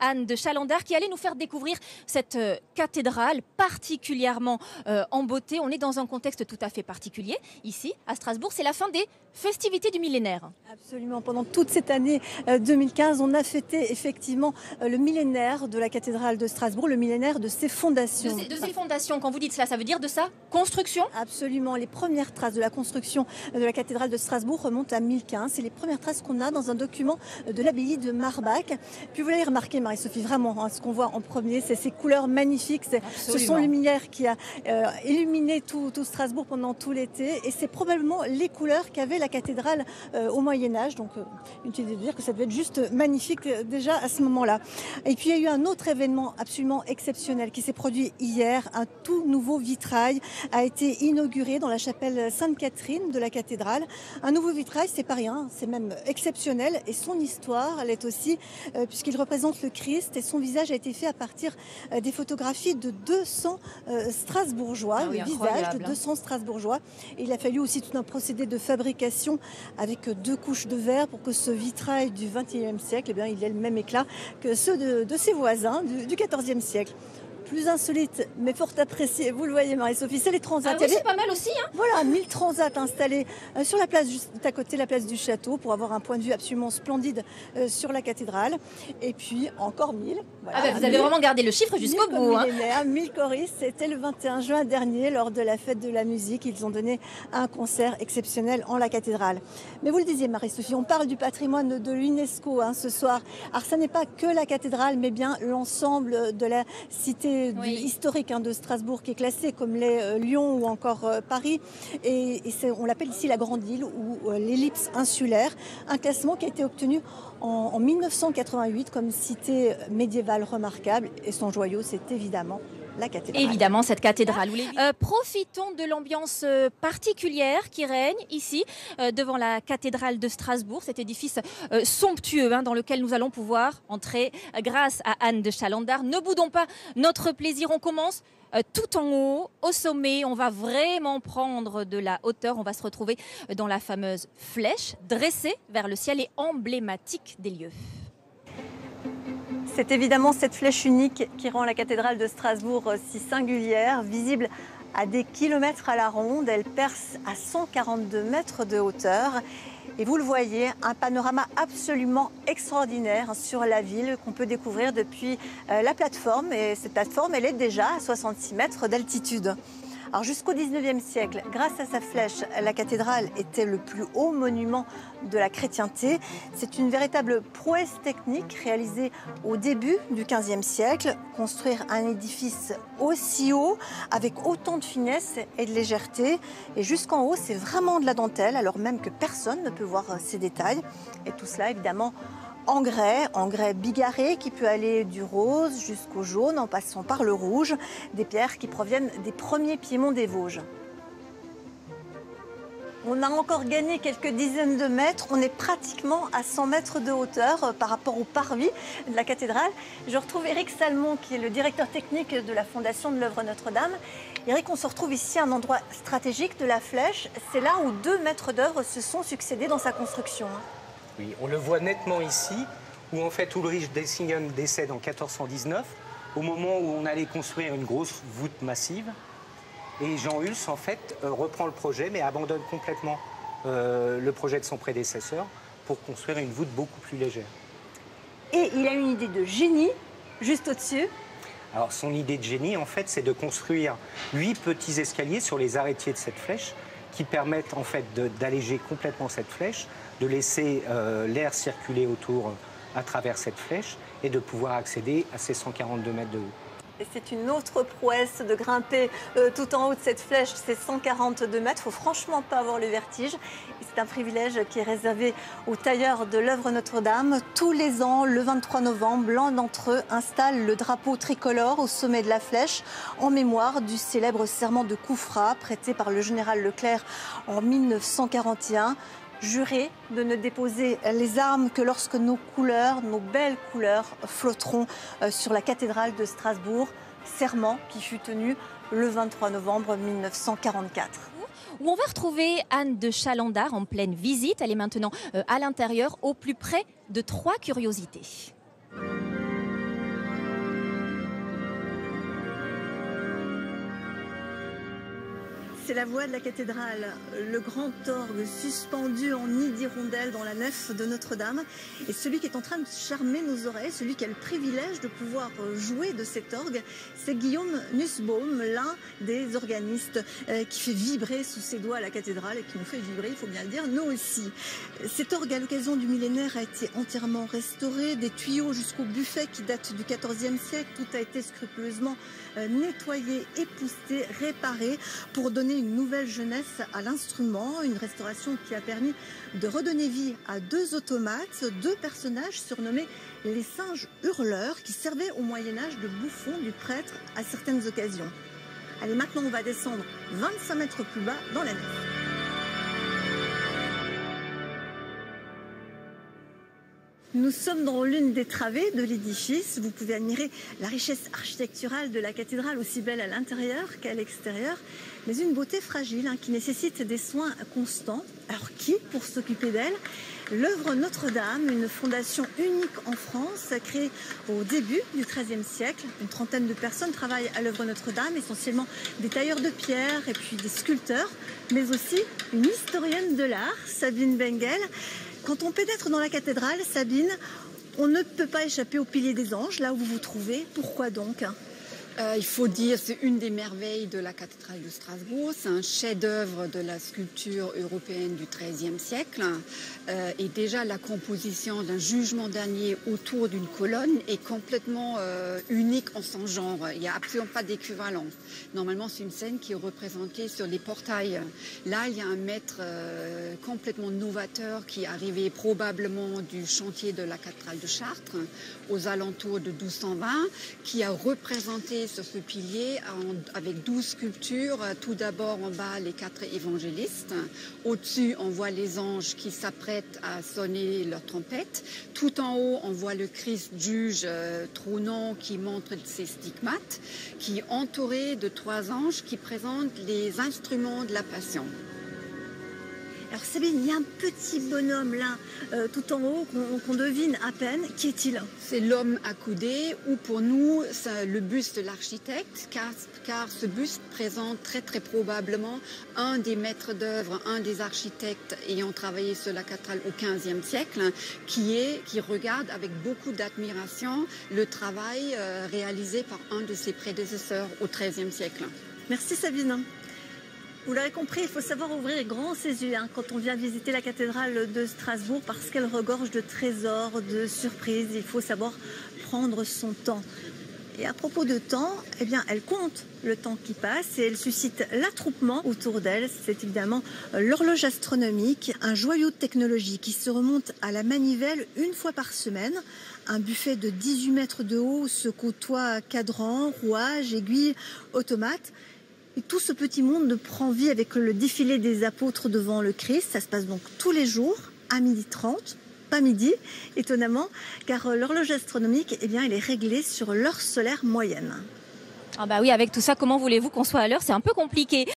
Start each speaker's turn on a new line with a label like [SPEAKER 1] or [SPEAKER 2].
[SPEAKER 1] Anne de Chalandard, qui allait nous faire découvrir cette cathédrale particulièrement en beauté. On est dans un contexte tout à fait particulier, ici, à Strasbourg. C'est la fin des festivités du millénaire.
[SPEAKER 2] Absolument. Pendant toute cette année 2015, on a fêté effectivement le millénaire de la cathédrale de Strasbourg, le millénaire de ses fondations.
[SPEAKER 1] De ses fondations, quand vous dites cela, ça veut dire de sa construction?
[SPEAKER 2] Absolument. Les premières traces de la construction de la cathédrale de Strasbourg remontent à 1015. C'est les premières traces qu'on a dans un document de l'abbaye de Marbach. Puis vous l'avez remarqué, Marie-Sophie, vraiment, hein, ce qu'on voit en premier, c'est ces couleurs magnifiques. Ce sont lumières qui a illuminé tout Strasbourg pendant tout l'été. Et c'est probablement les couleurs qu'avait la cathédrale au Moyen-Âge. Donc, inutile de dire que ça devait être juste magnifique déjà à ce moment-là. Et puis, il y a eu un autre événement absolument exceptionnel qui s'est produit hier. Un tout nouveau vitrail a été inauguré dans la chapelle Sainte-Catherine de la cathédrale. Un nouveau vitrail, c'est pas rien, c'est même exceptionnel. Et son histoire, elle est aussi, puisqu'il représente le Christ, et son visage a été fait à partir des photographies de 200 Strasbourgeois,
[SPEAKER 1] oui,
[SPEAKER 2] le visage de 200 Strasbourgeois. Et il a fallu aussi tout un procédé de fabrication avec 2 couches de verre pour que ce vitrail du XXIe siècle, eh bien, il ait le même éclat que ceux de ses voisins du XIVe siècle. Plus insolite, mais fort apprécié, vous le voyez Marie-Sophie, c'est les transats.
[SPEAKER 1] Ah oui, c'est pas mal aussi, hein.
[SPEAKER 2] Voilà, 1000 transats installés sur la place juste à côté, la place du château, pour avoir un point de vue absolument splendide sur la cathédrale. Et puis encore 1000. Voilà,
[SPEAKER 1] Ah ben, vous avez vraiment gardé le chiffre jusqu'au bout.
[SPEAKER 2] 1000 choristes, c'était le 21 juin dernier, lors de la fête de la musique. Ils ont donné un concert exceptionnel en la cathédrale. Mais vous le disiez Marie-Sophie, on parle du patrimoine de l'UNESCO ce soir. Alors ça n'est pas que la cathédrale, mais bien l'ensemble de la cité historique de Strasbourg, qui est classée comme les Lyon ou encore Paris. Et on l'appelle ici la Grande Île ou l'ellipse insulaire. Un classement qui a été obtenu en 1988 comme cité médiévale remarquable. Et son joyau, c'est évidemment la cathédrale.
[SPEAKER 1] Évidemment, cette cathédrale. Profitons de l'ambiance particulière qui règne ici, devant la cathédrale de Strasbourg, cet édifice somptueux dans lequel nous allons pouvoir entrer grâce à Anne de Chalandard. Ne boudons pas notre plaisir. On commence tout en haut, au sommet. On va vraiment prendre de la hauteur. On va se retrouver dans la fameuse flèche dressée vers le ciel et emblématique des lieux.
[SPEAKER 2] C'est évidemment cette flèche unique qui rend la cathédrale de Strasbourg si singulière, visible à des kilomètres à la ronde. Elle perce à 142 mètres de hauteur. Et vous le voyez, un panorama absolument extraordinaire sur la ville qu'on peut découvrir depuis la plateforme. Et cette plateforme, elle est déjà à 66 mètres d'altitude. Alors jusqu'au 19e siècle, grâce à sa flèche, la cathédrale était le plus haut monument de la chrétienté. C'est une véritable prouesse technique réalisée au début du 15e siècle. Construire un édifice aussi haut, avec autant de finesse et de légèreté. Et jusqu'en haut, c'est vraiment de la dentelle, alors même que personne ne peut voir ces détails. Et tout cela, évidemment, en grès bigarré qui peut aller du rose jusqu'au jaune en passant par le rouge, des pierres qui proviennent des premiers piémonts des Vosges. On a encore gagné quelques dizaines de mètres, on est pratiquement à 100 mètres de hauteur par rapport au parvis de la cathédrale. Je retrouve Éric Salmon qui est le directeur technique de la Fondation de l'œuvre Notre-Dame. Éric, on se retrouve ici à un endroit stratégique de la flèche, c'est là où 2 maîtres d'œuvre se sont succédés dans sa construction.
[SPEAKER 3] Oui, on le voit nettement ici, où en fait Ulrich Deissingen décède en 1419, au moment où on allait construire une grosse voûte massive. Et Jean Hulce, en fait, reprend le projet, mais abandonne complètement le projet de son prédécesseur pour construire une voûte beaucoup plus légère.
[SPEAKER 2] Et il a une idée de génie, juste au-dessus.
[SPEAKER 3] Alors son idée de génie, en fait, c'est de construire 8 petits escaliers sur les arrêtiers de cette flèche, qui permettent en fait d'alléger complètement cette flèche, de laisser l'air circuler autour à travers cette flèche et de pouvoir accéder à ces 142 mètres de haut.
[SPEAKER 2] Et c'est une autre prouesse de grimper tout en haut de cette flèche, c'est 142 mètres. Il ne faut franchement pas avoir le vertige. C'est un privilège qui est réservé aux tailleurs de l'œuvre Notre-Dame. Tous les ans, le 23 novembre, l'un d'entre eux installe le drapeau tricolore au sommet de la flèche en mémoire du célèbre serment de Koufra prêté par le général Leclerc en 1941. Jurer de ne déposer les armes que lorsque nos couleurs, nos belles couleurs, flotteront sur la cathédrale de Strasbourg. Serment qui fut tenu le 23 novembre 1944.
[SPEAKER 1] Où on va retrouver Anne de Chalandard en pleine visite. Elle est maintenant à l'intérieur, au plus près de 3 curiosités.
[SPEAKER 2] c'est la voie de la cathédrale, le grand orgue suspendu en nid d'hirondelle dans la nef de Notre-Dame. Et celui qui est en train de charmer nos oreilles, celui qui a le privilège de pouvoir jouer de cet orgue, c'est Guillaume Nussbaum, l'un des organistes qui fait vibrer sous ses doigts la cathédrale et qui nous fait vibrer, il faut bien le dire, nous aussi. Cet orgue, à l'occasion du millénaire, a été entièrement restauré, des tuyaux jusqu'au buffet qui date du XIVe siècle. Tout a été scrupuleusement nettoyé, épousseté, réparé pour donner une nouvelle jeunesse à l'instrument. Une restauration qui a permis de redonner vie à 2 automates, 2 personnages surnommés les singes hurleurs qui servaient au Moyen-Âge de bouffons du prêtre à certaines occasions. Allez, maintenant on va descendre 25 mètres plus bas dans la nef. Nous sommes dans l'une des travées de l'édifice. Vous pouvez admirer la richesse architecturale de la cathédrale, aussi belle à l'intérieur qu'à l'extérieur, mais une beauté fragile qui nécessite des soins constants. Alors qui pour s'occuper d'elle? L'œuvre Notre-Dame, une fondation unique en France, créée au début du XIIIe siècle. Une trentaine de personnes travaillent à l'œuvre Notre-Dame, essentiellement des tailleurs de pierre et puis des sculpteurs, mais aussi une historienne de l'art, Sabine Bengel. Quand on pénètre dans la cathédrale, Sabine, on ne peut pas échapper au pilier des anges, là où vous vous trouvez. Pourquoi donc?
[SPEAKER 4] Il faut dire, c'est une des merveilles de la cathédrale de Strasbourg. C'est un chef-d'œuvre de la sculpture européenne du XIIIe siècle. Et déjà, la composition d'un jugement dernier autour d'une colonne est complètement unique en son genre. Il n'y a absolument pas d'équivalent. Normalement, c'est une scène qui est représentée sur les portails. Là, il y a un maître complètement novateur qui est arrivé probablement du chantier de la cathédrale de Chartres aux alentours de 1220, qui a représenté sur ce pilier avec 12 sculptures. Tout d'abord en bas les 4 évangélistes. Au-dessus on voit les anges qui s'apprêtent à sonner leur trompette. Tout en haut on voit le Christ juge trônant qui montre ses stigmates, qui est entouré de 3 anges qui présentent les instruments de la Passion.
[SPEAKER 2] Alors Sabine, il y a un petit bonhomme là, tout en haut, qu'on devine à peine. Qui est-il?
[SPEAKER 4] C'est l'homme accoudé, ou pour nous, c'est le buste de l'architecte, car ce buste présente très très probablement un des maîtres d'œuvre, un des architectes ayant travaillé sur la cathédrale au XVe siècle, qui regarde avec beaucoup d'admiration le travail réalisé par un de ses prédécesseurs au XIIIe siècle.
[SPEAKER 2] Merci Sabine. Vous l'aurez compris, il faut savoir ouvrir grand ses yeux quand on vient visiter la cathédrale de Strasbourg parce qu'elle regorge de trésors, de surprises. Il faut savoir prendre son temps. Et à propos de temps, eh bien, elle compte le temps qui passe et elle suscite l'attroupement autour d'elle. C'est évidemment l'horloge astronomique, un joyau de technologie qui se remonte à la manivelle une fois par semaine. Un buffet de 18 mètres de haut se côtoie cadran, rouage, aiguille, automate. Et tout ce petit monde prend vie avec le défilé des apôtres devant le Christ. Ça se passe donc tous les jours à 12h30, pas midi, étonnamment, car l'horloge astronomique, eh bien, elle est réglée sur l'heure solaire moyenne.
[SPEAKER 1] Ah bah oui, avec tout ça, comment voulez-vous qu'on soit à l'heure? C'est un peu compliqué.